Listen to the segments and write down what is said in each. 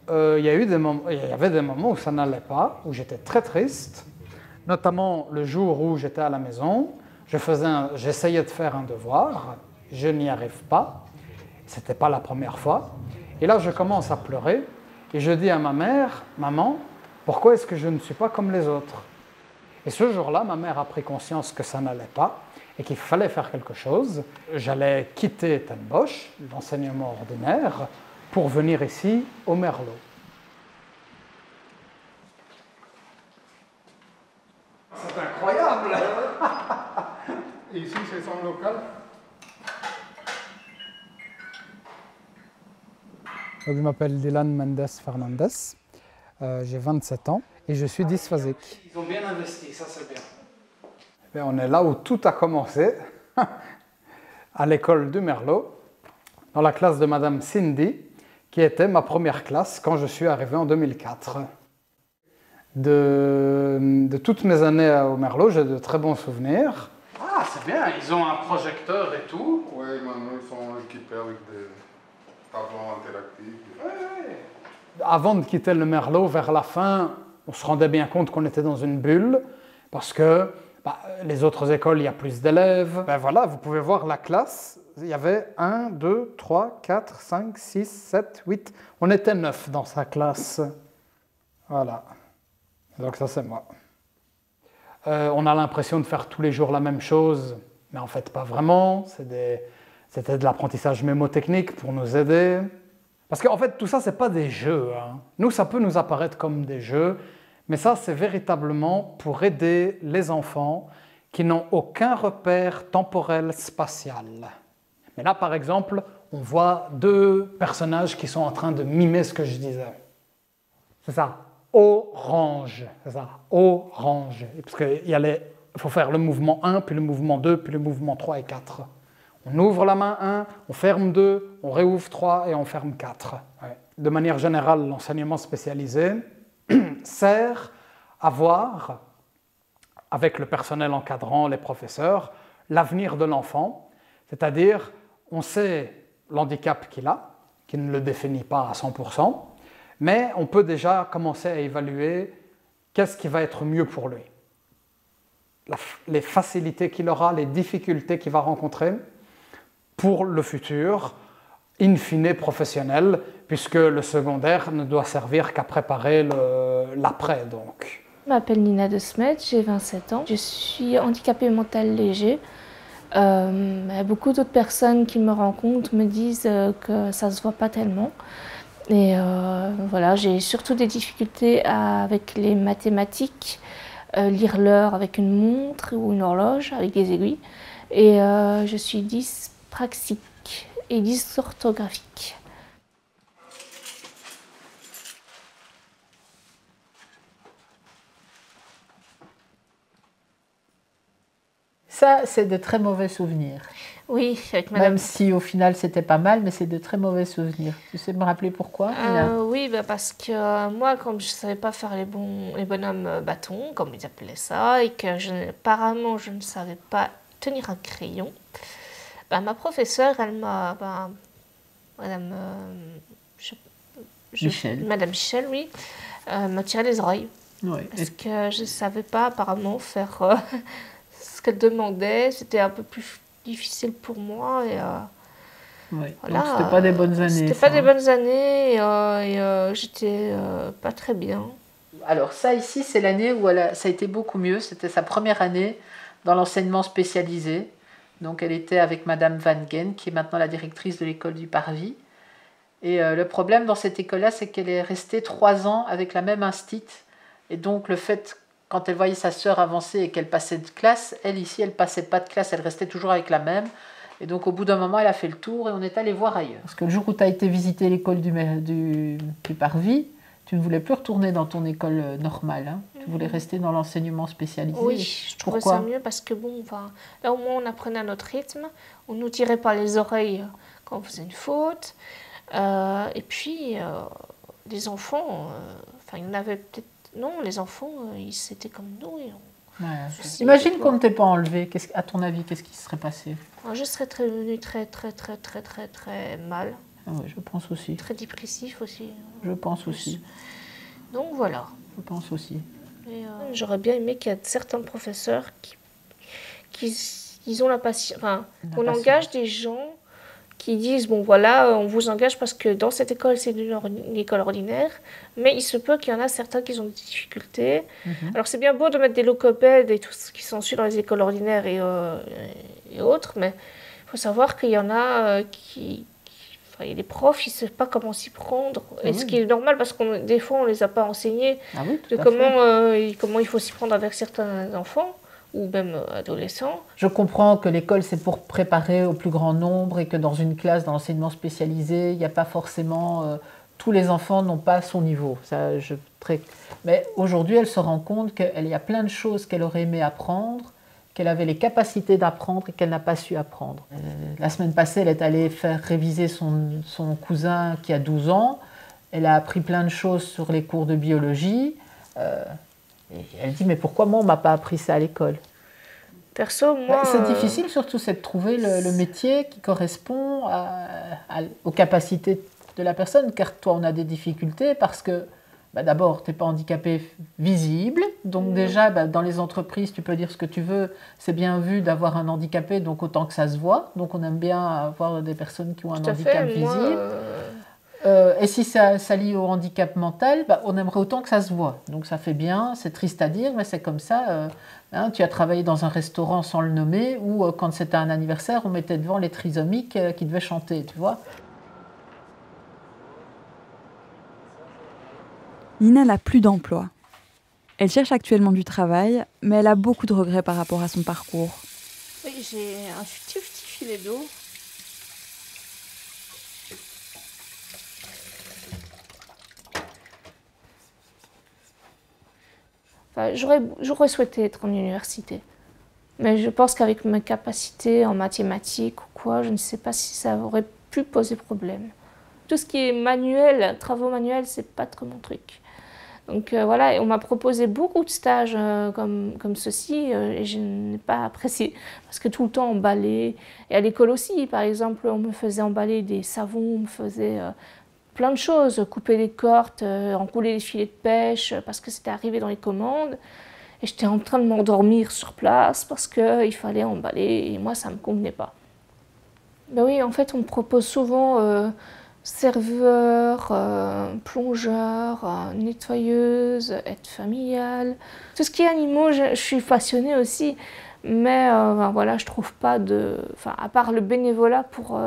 il y avait des moments où ça n'allait pas, où j'étais très triste, notamment le jour où j'étais à la maison, j'essayais de faire un devoir, je n'y arrive pas, ce n'était pas la première fois, et là je commence à pleurer, et je dis à ma mère, « Maman, pourquoi est-ce que je ne suis pas comme les autres ?» Et ce jour-là, ma mère a pris conscience que ça n'allait pas, et qu'il fallait faire quelque chose. J'allais quitter Ten Bosch, l'enseignement ordinaire, pour venir ici au Merlot. C'est incroyable. Et ici, c'est son local? Donc, je m'appelle Dylan Mendes Fernandez, j'ai 27 ans et je suis dysphasique. Ils ont bien investi, ça c'est bien. Et on est là où tout a commencé, à l'école du Merlot, dans la classe de Madame Cindy, qui était ma première classe quand je suis arrivé en 2004. De toutes mes années au Merlot, j'ai de très bons souvenirs. Ah, c'est bien, ils ont un projecteur et tout. Oui, maintenant ils sont équipés avec des tableaux interactifs. Ouais. Avant de quitter le Merlot, vers la fin, on se rendait bien compte qu'on était dans une bulle, parce que les autres écoles, il y a plus d'élèves. Voilà, vous pouvez voir la classe. Il y avait 1, 2, 3, 4, 5, 6, 7, 8. On était 9 dans sa classe. Voilà. Donc ça, c'est moi. On a l'impression de faire tous les jours la même chose, mais en fait, pas vraiment. C'était de l'apprentissage mémotechnique pour nous aider. Parce qu'en fait, tout ça, ce n'est pas des jeux. Hein. Nous, ça peut nous apparaître comme des jeux, mais ça, c'est véritablement pour aider les enfants qui n'ont aucun repère temporel spatial. Mais là, par exemple, on voit deux personnages qui sont en train de mimer ce que je disais. C'est ça, orange, c'est ça, orange. Parce qu'il faut faire le mouvement 1, puis le mouvement 2, puis le mouvement 3 et 4. On ouvre la main 1, on ferme 2, on réouvre 3 et on ferme 4. Ouais. De manière générale, l'enseignement spécialisé sert à voir, avec le personnel encadrant, les professeurs, l'avenir de l'enfant, c'est-à-dire on sait l'handicap qu'il a, qui ne le définit pas à 100%, mais on peut déjà commencer à évaluer qu'est-ce qui va être mieux pour lui. Les facilités qu'il aura, les difficultés qu'il va rencontrer pour le futur, in fine professionnel, puisque le secondaire ne doit servir qu'à préparer l'après, donc. Je m'appelle Nina De Smet, j'ai 27 ans. Je suis handicapée mentale léger. Beaucoup d'autres personnes qui me rencontrent me disent que ça ne se voit pas tellement. Et voilà, j'ai surtout des difficultés avec les mathématiques, lire l'heure avec une montre ou une horloge avec des aiguilles. Et je suis dyspraxique et dysorthographique. Ça, c'est de très mauvais souvenirs. Oui, avec madame. Même si au final c'était pas mal, mais c'est de très mauvais souvenirs. Tu sais me rappeler pourquoi? Oui, parce que moi, comme je ne savais pas faire les bonhommes bâtons, comme ils appelaient ça, et que apparemment je ne savais pas tenir un crayon, ma professeure, elle m'a... Madame Michel, oui, m'a tiré les oreilles. Oui. Parce que je ne savais pas apparemment faire ce qu'elle demandait. C'était un peu plus difficile pour moi. Et, oui. Voilà. Donc c'était pas des bonnes années. C'était pas des bonnes années et j'étais pas très bien. Alors ça ici, c'est l'année où ça a été beaucoup mieux. C'était sa première année dans l'enseignement spécialisé. Donc elle était avec Madame Van Gen, qui est maintenant la directrice de l'école du Parvis. Et le problème dans cette école-là, c'est qu'elle est restée 3 ans avec la même instite. Et donc le fait, quand elle voyait sa sœur avancer et qu'elle passait de classe, elle ici, elle passait pas de classe, elle restait toujours avec la même. Et donc au bout d'un moment, elle a fait le tour et on est allé voir ailleurs. Parce que le jour où tu as été visiter l'école du Parvis, tu ne voulais plus retourner dans ton école normale, hein. Tu voulais rester dans l'enseignement spécialisé. Oui, je trouvais ça mieux parce que bon, là au moins on apprenait à notre rythme, on nous tirait par les oreilles quand on faisait une faute. Et puis, les enfants, il y en avait peut-être... Non, les enfants, ils étaient comme nous. Imagine qu'on ne t'ait pas enlevé. À ton avis, qu'est-ce qui se serait passé? Je serais devenue très mal. Ah ouais, je pense aussi. Très dépressif aussi. Je pense aussi. Donc voilà. Je pense aussi. J'aurais bien aimé qu'il y ait certains professeurs qui ont la patience. Enfin, on engage des gens qui disent bon voilà, on vous engage parce que dans cette école c'est une école ordinaire, mais il se peut qu'il y en a certains qui ont des difficultés. Alors c'est bien beau de mettre des logopèdes et tout ce qui s'ensuit dans les écoles ordinaires et autres, mais il faut savoir qu'il y en a et les profs, ils ne savent pas comment s'y prendre. Et ce qui est normal, parce que des fois, on ne les a pas enseignés de comment il faut s'y prendre avec certains enfants, ou même adolescents. Je comprends que l'école, c'est pour préparer au plus grand nombre et que dans une classe, dans l'enseignement spécialisé, il n'y a pas forcément... tous les enfants n'ont pas son niveau. Mais aujourd'hui, elle se rend compte qu'il y a plein de choses qu'elle aurait aimé apprendre, qu'elle avait les capacités d'apprendre et qu'elle n'a pas su apprendre. La semaine passée, elle est allée faire réviser son cousin qui a 12 ans. Elle a appris plein de choses sur les cours de biologie. Et elle dit, mais pourquoi moi, on ne m'a pas appris ça à l'école? Perso, moi... C'est difficile surtout, c'est de trouver le métier qui correspond aux capacités de la personne, car toi, on a des difficultés parce que d'abord, tu n'es pas handicapé visible, donc déjà, dans les entreprises, tu peux dire ce que tu veux, c'est bien vu d'avoir un handicapé, donc autant que ça se voit, donc on aime bien avoir des personnes qui ont un handicap visible. Et si ça lie au handicap mental, on aimerait autant que ça se voit, donc ça fait bien, c'est triste à dire, mais c'est comme ça. Tu as travaillé dans un restaurant sans le nommer, ou quand c'était un anniversaire, on mettait devant les trisomiques qui devaient chanter, tu vois. Nina n'a plus d'emploi. Elle cherche actuellement du travail, mais elle a beaucoup de regrets par rapport à son parcours. Oui, j'ai un petit filet d'eau. Enfin, j'aurais souhaité être en université. Mais je pense qu'avec mes capacités en mathématiques ou quoi, je ne sais pas si ça aurait pu poser problème. Tout ce qui est manuel, travaux manuels, c'est pas trop mon truc. Donc voilà, et on m'a proposé beaucoup de stages comme ceci et je n'ai pas apprécié parce que tout le temps emballer. Et à l'école aussi, par exemple, on me faisait emballer des savons, on me faisait plein de choses, couper les cordes, enrouler les filets de pêche parce que c'était arrivé dans les commandes. Et j'étais en train de m'endormir sur place parce qu'il fallait emballer et moi, ça ne me convenait pas. Ben oui, en fait, on me propose souvent... serveur, plongeur, nettoyeuse, aide familiale. Tout ce qui est animaux, je suis passionnée aussi. Mais voilà, je trouve pas de... Enfin, à part le bénévolat pour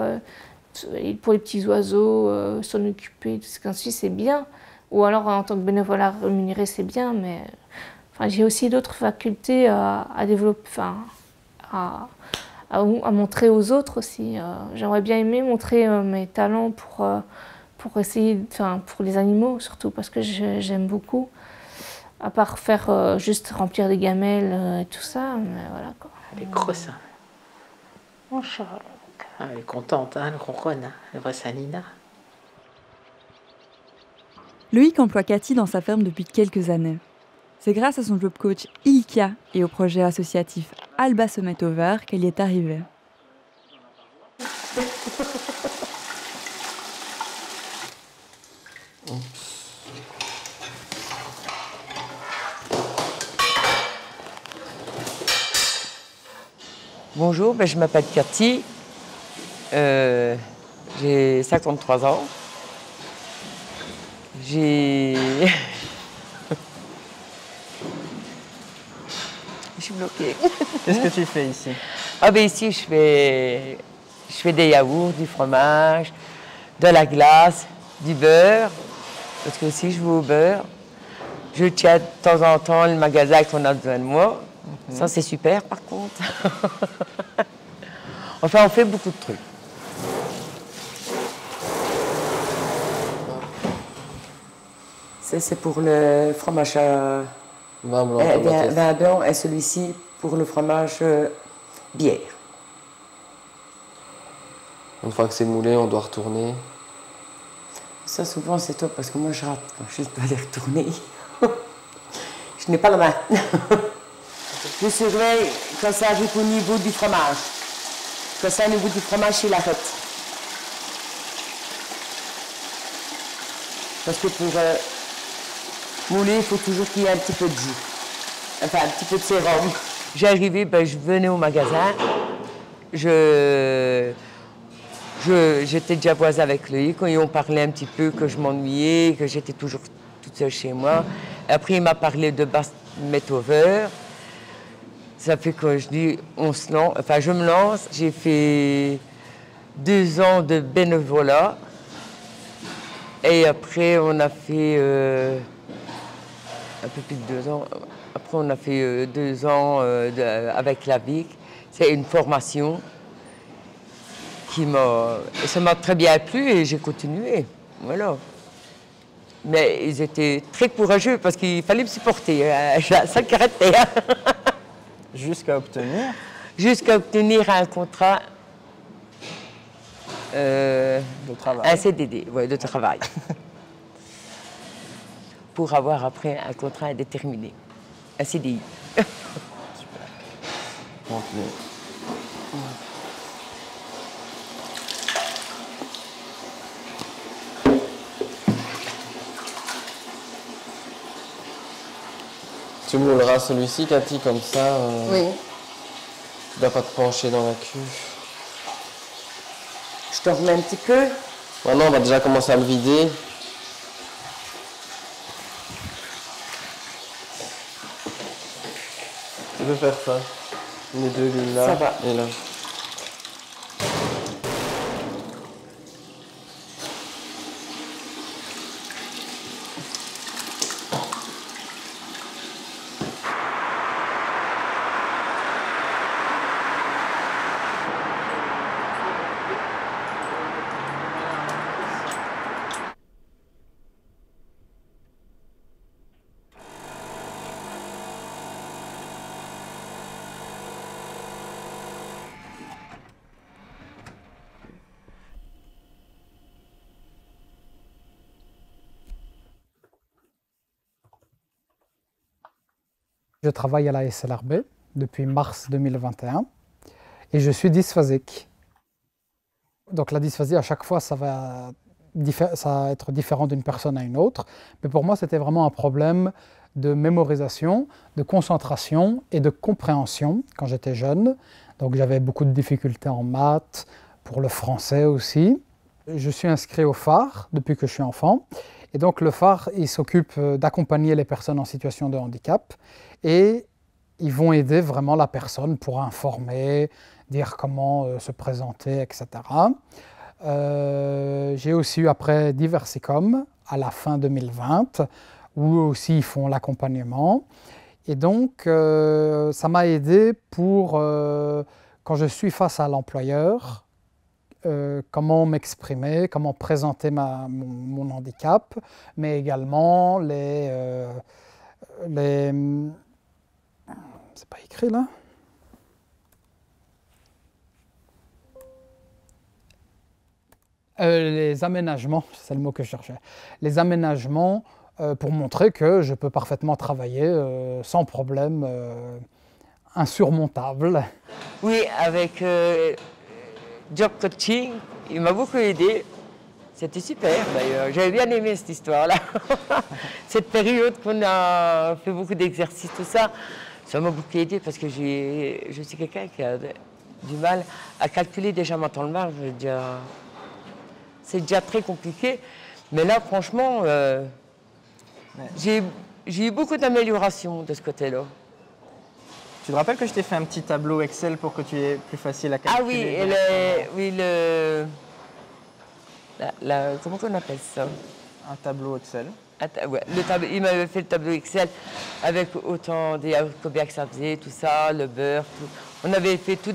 les petits oiseaux, s'en occuper, tout ce qu'ainsi, c'est bien. Ou alors en tant que bénévolat rémunéré, c'est bien. Mais enfin, j'ai aussi d'autres facultés à développer, enfin, à montrer aux autres aussi. J'aimerais bien aimer montrer mes talents pour essayer, enfin pour les animaux surtout, parce que j'aime beaucoup. À part faire juste remplir des gamelles et tout ça, mais voilà quoi. Elle est grosse, hein. Mon Charles. Ah, elle est contente, hein, elle ronronne, hein. Elle voit sa Nina. Loïc emploie Cathy dans sa ferme depuis quelques années. C'est grâce à son job coach Ilka et au projet associatif Alba se met au vert qu'elle y est arrivée. Bonjour, je m'appelle Cathy, j'ai 53 ans. Je suis bloquée. Qu'est-ce que tu fais ici? Ici, je fais des yaourts, du fromage, de la glace, du beurre, parce que aussi je vais au beurre. Je tiens de temps en temps le magasin quand on a besoin de moi. Ça, c'est super, par contre. Enfin, on fait beaucoup de trucs. C'est pour le fromage vin blanc et celui-ci pour le fromage bière. Une fois que c'est moulé, on doit retourner. Ça, souvent, c'est top parce que moi, je rate quand je dois les retourner. Je n'ai pas la main. Je surveille quand ça arrive au niveau du fromage. Quand ça, au niveau du fromage, il arrête. Parce que pour mouler, il faut toujours qu'il y ait un petit peu de jus. Enfin, un petit peu de sérum. J'arrivais, ben, je venais au magasin. J'étais déjà voisine avec lui, quand ils ont parlé un petit peu que je m'ennuyais, que j'étais toujours toute seule chez moi. Après, il m'a parlé de Bassmet-Over. Ça fait que je dis, je me lance. J'ai fait 2 ans de bénévolat. Et après, on a fait un peu plus de 2 ans. Après, on a fait 2 ans avec la VIC. C'est une formation ça m'a très bien plu et j'ai continué. Voilà. Mais ils étaient très courageux parce qu'il fallait me supporter. J'ai un sale caractère. Jusqu'à obtenir? Jusqu'à obtenir un contrat. De travail. Un CDD, ouais, de travail. Pour avoir après un contrat indéterminé. Un CDI. Super. Donc, tu mouleras celui-ci, Cathy, comme ça. Oui. Tu ne dois pas te pencher dans la cuve. Je t'en remets un petit peu. Maintenant, on va déjà commencer à le vider. Tu peux faire ça. Les 2 lignes là Ça va. et là. Je travaille à la SLRB depuis mars 2021 et je suis dysphasique. Donc la dysphasie, à chaque fois, ça va être différent d'une personne à une autre. Mais pour moi, c'était vraiment un problème de mémorisation, de concentration et de compréhension quand j'étais jeune. Donc j'avais beaucoup de difficultés en maths, pour le français aussi. Je suis inscrit au phare depuis que je suis enfant. Et donc le phare, il s'occupe d'accompagner les personnes en situation de handicap et ils vont aider vraiment la personne pour informer, dire comment se présenter, etc. J'ai aussi eu après Diversicom à la fin 2020 où aussi ils font l'accompagnement. Et donc ça m'a aidé pour, quand je suis face à l'employeur, comment m'exprimer, comment présenter mon handicap, mais également c'est pas écrit là? Les aménagements, c'est le mot que je cherchais. Les aménagements pour montrer que je peux parfaitement travailler sans problème insurmontable. Oui, avec Job Coaching, il m'a beaucoup aidé. C'était super d'ailleurs, j'avais bien aimé cette histoire-là. Cette période qu'on a fait beaucoup d'exercices, tout ça, ça m'a beaucoup aidé parce que je suis quelqu'un qui a du mal à calculer déjà ma temps de marche. C'est déjà très compliqué. Mais là, franchement, j'ai eu beaucoup d'améliorations de ce côté-là. Tu te rappelles que je t'ai fait un petit tableau Excel pour que tu aies plus facile à calculer? Ah oui, comment on appelle ça? Un tableau Excel. Ouais, il m'avait fait le tableau Excel avec autant des combien que ça faisait, tout ça, le beurre, tout. On avait fait tous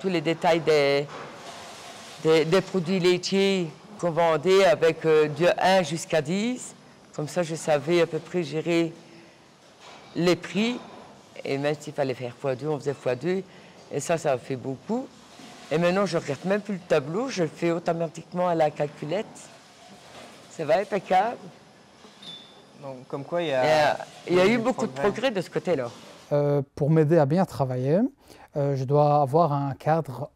les détails des produits laitiers qu'on vendait avec de 1 jusqu'à 10. Comme ça, je savais à peu près gérer les prix. Et même s'il fallait faire x2, on faisait x2. Et ça a fait beaucoup. Et maintenant, je ne regarde même plus le tableau, je le fais automatiquement à la calculette. Ça va, impeccable. Donc, comme quoi, il y a eu beaucoup de progrès de ce côté-là. Pour m'aider à bien travailler, je dois avoir un cadre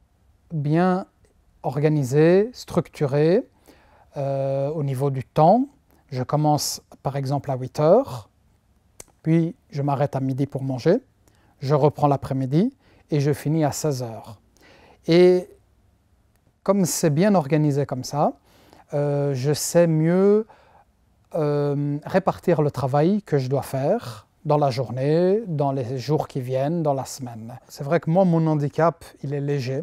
bien organisé, structuré, au niveau du temps. Je commence par exemple à 8 heures, puis je m'arrête à midi pour manger, je reprends l'après-midi et je finis à 16 heures. Et comme c'est bien organisé comme ça, je sais mieux répartir le travail que je dois faire dans la journée, dans les jours qui viennent, dans la semaine. C'est vrai que moi, mon handicap, il est léger.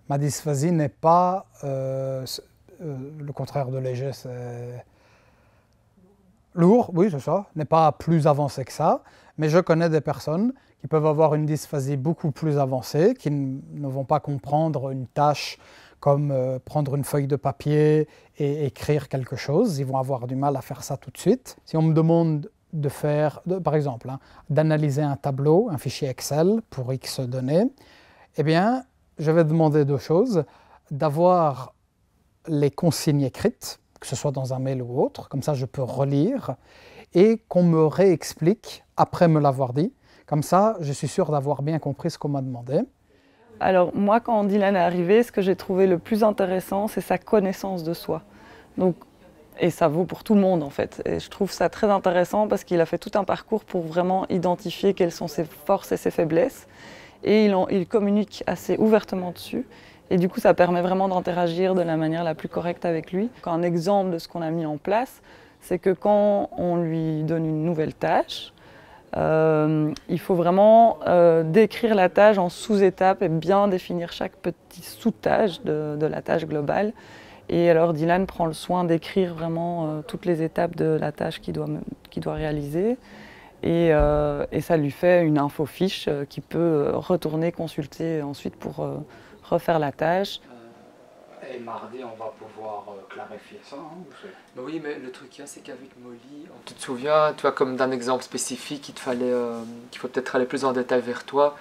Ma dysphasie n'est pas le contraire de léger, c'est lourd, oui, c'est ça, n'est pas plus avancé que ça, mais je connais des personnes qui peuvent avoir une dysphasie beaucoup plus avancée, qui ne vont pas comprendre une tâche comme prendre une feuille de papier et écrire quelque chose. Ils vont avoir du mal à faire ça tout de suite. Si on me demande de faire, par exemple, d'analyser un tableau, un fichier Excel pour X données, eh bien, je vais demander deux choses, d'avoir les consignes écrites, que ce soit dans un mail ou autre, comme ça je peux relire, et qu'on me réexplique après me l'avoir dit. Comme ça, je suis sûr d'avoir bien compris ce qu'on m'a demandé. Alors moi, quand Dylan est arrivé, ce que j'ai trouvé le plus intéressant, c'est sa connaissance de soi. Donc, et ça vaut pour tout le monde en fait. Et je trouve ça très intéressant parce qu'il a fait tout un parcours pour vraiment identifier quelles sont ses forces et ses faiblesses. Et il communique assez ouvertement dessus. Et du coup, ça permet vraiment d'interagir de la manière la plus correcte avec lui. Un exemple de ce qu'on a mis en place, c'est que quand on lui donne une nouvelle tâche, il faut vraiment décrire la tâche en sous-étapes et bien définir chaque petite sous-tâche de la tâche globale. Et alors Dylan prend le soin d'écrire vraiment toutes les étapes de la tâche qu'il doit réaliser. Et ça lui fait une infofiche qu'il peut retourner consulter ensuite pour refaire la tâche. Et mardi, on va pouvoir clarifier ça, hein, oui, mais le truc, c'est qu'avec Molly, tu te souviens, toi, comme d'un exemple spécifique, qu'il faut peut-être aller plus en détail vers toi.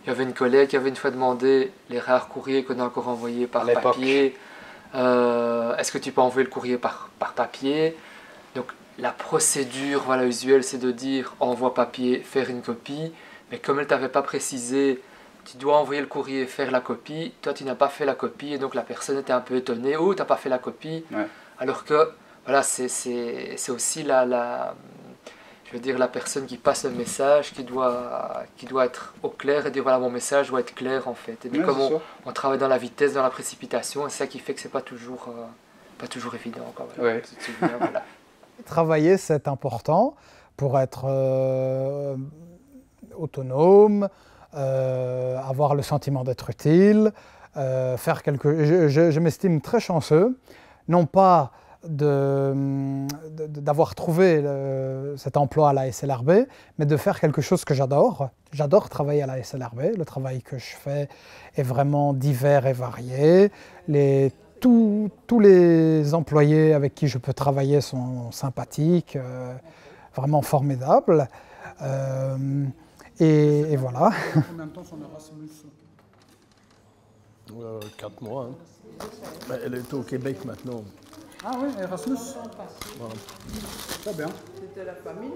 Il y avait une collègue qui avait une fois demandé les rares courriers qu'on a encore envoyés par papier. Est-ce que tu peux envoyer le courrier par papier? Donc la procédure usuelle, c'est de dire envoi papier, faire une copie. Mais comme elle ne t'avait pas précisé, tu dois envoyer le courrier, faire la copie. Toi, tu n'as pas fait la copie et donc la personne était un peu étonnée. Oh, tu n'as pas fait la copie. Ouais. Alors que voilà, c'est aussi la personne qui passe le message qui doit être au clair et dire voilà, mon message doit être clair en fait. Et puis, comme on travaille dans la vitesse, dans la précipitation, c'est ça qui fait que c'est pas toujours évident. Quoi, voilà. Ouais. Voilà. Travailler, c'est important pour être autonome, avoir le sentiment d'être utile, faire je m'estime très chanceux, non pas d'avoir trouvé cet emploi à la SLRB, mais de faire quelque chose que j'adore. J'adore travailler à la SLRB, le travail que je fais est vraiment divers et varié. Tous les employés avec qui je peux travailler sont sympathiques, vraiment formidables. Et voilà. Combien de temps son Erasmus 4 mois. Hein. Elle est au Québec maintenant. Ah oui, Erasmus. Voilà. Très bien. C'était la famille.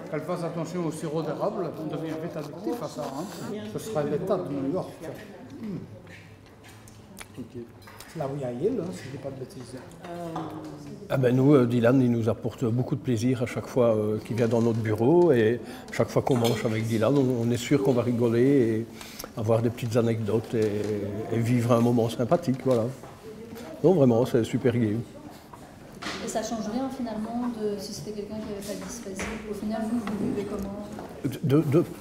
Qu'elle fasse attention au sirop d'érable, on devient vite addictif à ça. Hein. Ce sera l'État de New York. Okay. C'est là où il y a Yale, hein, si je ne dis pas de bêtises. Nous, Dylan, il nous apporte beaucoup de plaisir à chaque fois qu'il vient dans notre bureau. Et chaque fois qu'on mange avec Dylan, on est sûr qu'on va rigoler et avoir des petites anecdotes et vivre un moment sympathique. Voilà. Donc vraiment, c'est super gai. Et ça change rien finalement si c'était quelqu'un qui n'avait pas de dysphasie? Au final, vous vivez comment?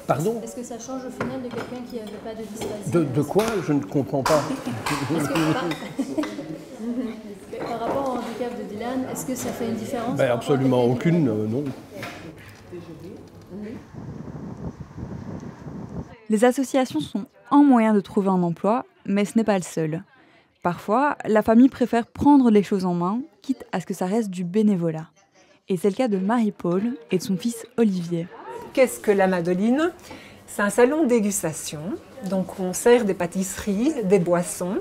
Pardon? Est-ce que ça change au final de quelqu'un qui n'avait pas de dysphasie? De quoi? Je ne comprends pas. Par rapport au handicap de Dylan, est-ce que ça fait une différence? Absolument aucune, non. Les associations sont un moyen de trouver un emploi, mais ce n'est pas le seul. Parfois, la famille préfère prendre les choses en main, quitte à ce que ça reste du bénévolat. Et c'est le cas de Marie-Paul et de son fils Olivier. Qu'est-ce que la Madoline? C'est un salon de dégustation. Donc on sert des pâtisseries, des boissons.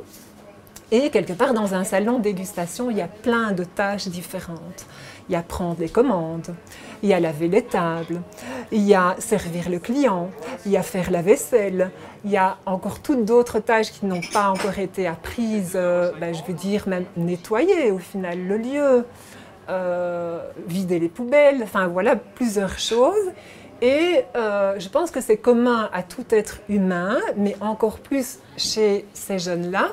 Et quelque part, dans un salon de dégustation, il y a plein de tâches différentes. Il y a prendre les commandes, il y a laver les tables, il y a servir le client, il y a faire la vaisselle, il y a encore toutes d'autres tâches qui n'ont pas encore été apprises, je veux dire même nettoyer au final le lieu, vider les poubelles, enfin voilà plusieurs choses. Et je pense que c'est commun à tout être humain, mais encore plus chez ces jeunes-là,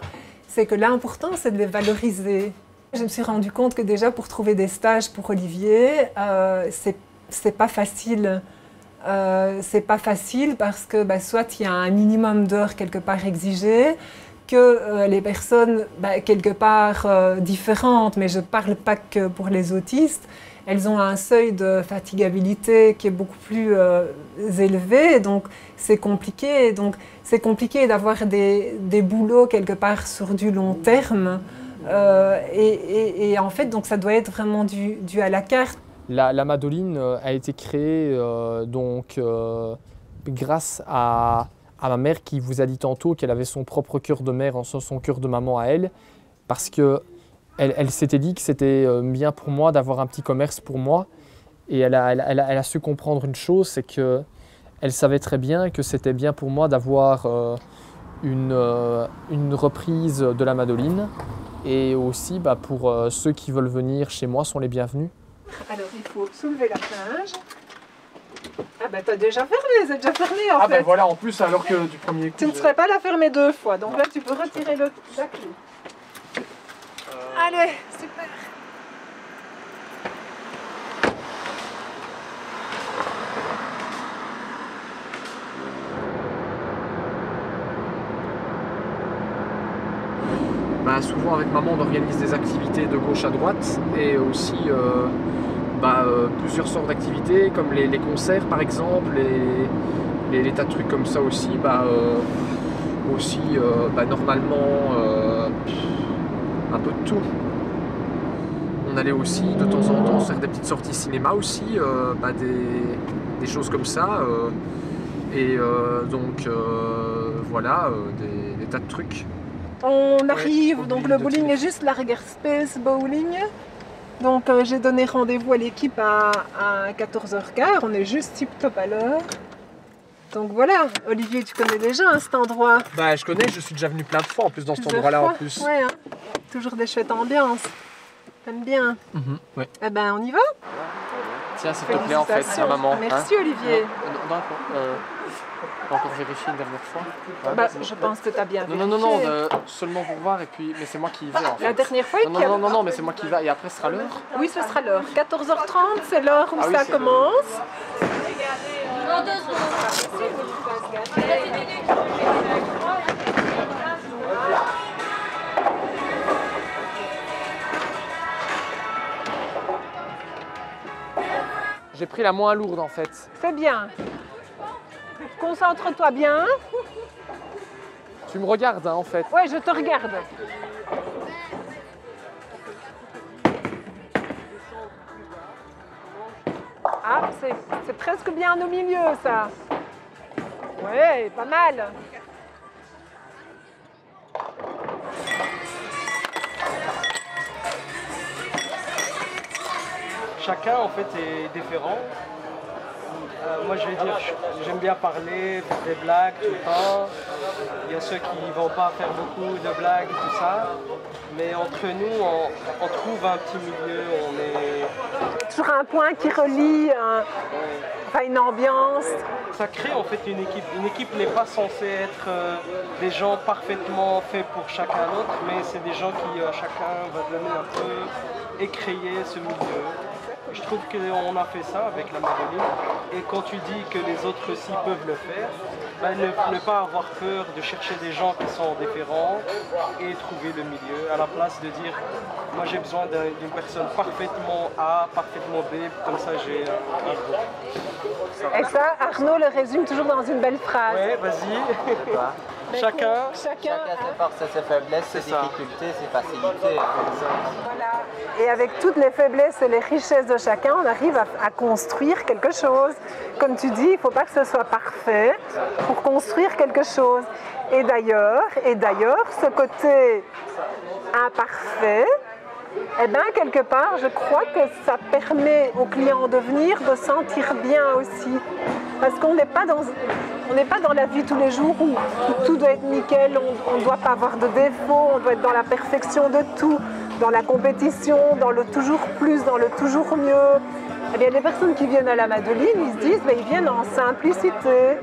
c'est que l'important c'est de les valoriser. Je me suis rendu compte que déjà pour trouver des stages pour Olivier, c'est pas facile. C'est pas facile parce que soit il y a un minimum d'heures quelque part exigé, que les personnes quelque part différentes, mais je parle pas que pour les autistes, elles ont un seuil de fatigabilité qui est beaucoup plus élevé, donc c'est compliqué. Donc c'est compliqué d'avoir des boulots quelque part sur du long terme. Et en fait, donc ça doit être vraiment dû à la carte. La Madoline a été créée grâce à ma mère qui vous a dit tantôt qu'elle avait son propre cœur de mère en son cœur de maman à elle, parce qu'elle s'était dit que c'était bien pour moi d'avoir un petit commerce pour moi. Et elle a su comprendre une chose, c'est qu'elle savait très bien que c'était bien pour moi d'avoir une reprise de la Madoline. Et aussi, pour ceux qui veulent venir chez moi, sont les bienvenus. Alors, il faut soulever la plage. Ah t'as déjà fermé, c'est déjà fermé en fait. Ah voilà, en plus, alors que du premier coup... Tu ne serais pas la fermer 2 fois, donc là tu peux retirer la clé. Allez, super. Souvent avec maman on organise des activités de gauche à droite et aussi plusieurs sortes d'activités comme les concerts par exemple, les tas de trucs comme ça aussi. Normalement un peu de tout. On allait aussi de temps en temps faire des petites sorties cinéma aussi, des choses comme ça. Voilà, des tas de trucs. On arrive, donc le bowling est juste l'Argerspace Bowling. Donc j'ai donné rendez-vous à l'équipe à 14h15, on est juste tip-top à l'heure. Donc voilà, Olivier, tu connais déjà cet endroit? Je connais, je suis déjà venu plein de fois en plus dans cet endroit-là en plus. Ouais, toujours des chouettes ambiances. T'aimes bien? Ouais. Eh ben on y va? Tiens, s'il te plaît en fait, c'est maman. Merci Olivier. On va encore vérifier une dernière fois. Je pense que tu as bien vérifié. Non, seulement pour voir et puis... Mais c'est moi qui y vais en fait. La dernière fois Non, mais c'est moi qui y vais et après ce sera l'heure? Oui, ce sera l'heure. 14h30, c'est l'heure où ça commence. J'ai pris la moins lourde en fait. C'est bien. Concentre-toi bien. Tu me regardes en fait. Ouais, je te regarde. Ah, c'est presque bien au milieu ça. Ouais, pas mal. Chacun en fait est différent. Moi je vais dire, j'aime bien parler, faire des blagues tout le temps. Il y a ceux qui ne vont pas faire beaucoup de blagues, tout ça. Mais entre nous, on trouve un petit milieu, on est... Toujours un point qui relie une ambiance. Ça crée en fait une équipe. Une équipe n'est pas censée être des gens parfaitement faits pour chacun d'autre, mais c'est des gens qui chacun va donner un peu et créer ce milieu. Je trouve qu'on a fait ça avec la Madoline. Et quand tu dis que les autres aussi peuvent le faire, ne pas avoir peur de chercher des gens qui sont différents et trouver le milieu, à la place de dire moi j'ai besoin d'une personne parfaitement A, parfaitement B, comme ça j'ai Arnaud. Et ça, Arnaud le résume toujours dans une belle phrase. Ouais, vas-y. Chacun ses forces et ses faiblesses, ses difficultés, ses facilités. Voilà. Et avec toutes les faiblesses et les richesses de chacun, on arrive à construire quelque chose. Comme tu dis, il ne faut pas que ce soit parfait pour construire quelque chose. Et d'ailleurs, ce côté imparfait, eh bien, quelque part, je crois que ça permet aux clients de venir de sentir bien aussi. Parce qu'on n'est pas dans la vie tous les jours où tout doit être nickel, on ne doit pas avoir de défauts, on doit être dans la perfection de tout, dans la compétition, dans le toujours plus, dans le toujours mieux. Eh bien, les personnes qui viennent à la Madeline, ils se disent, ils viennent en simplicité.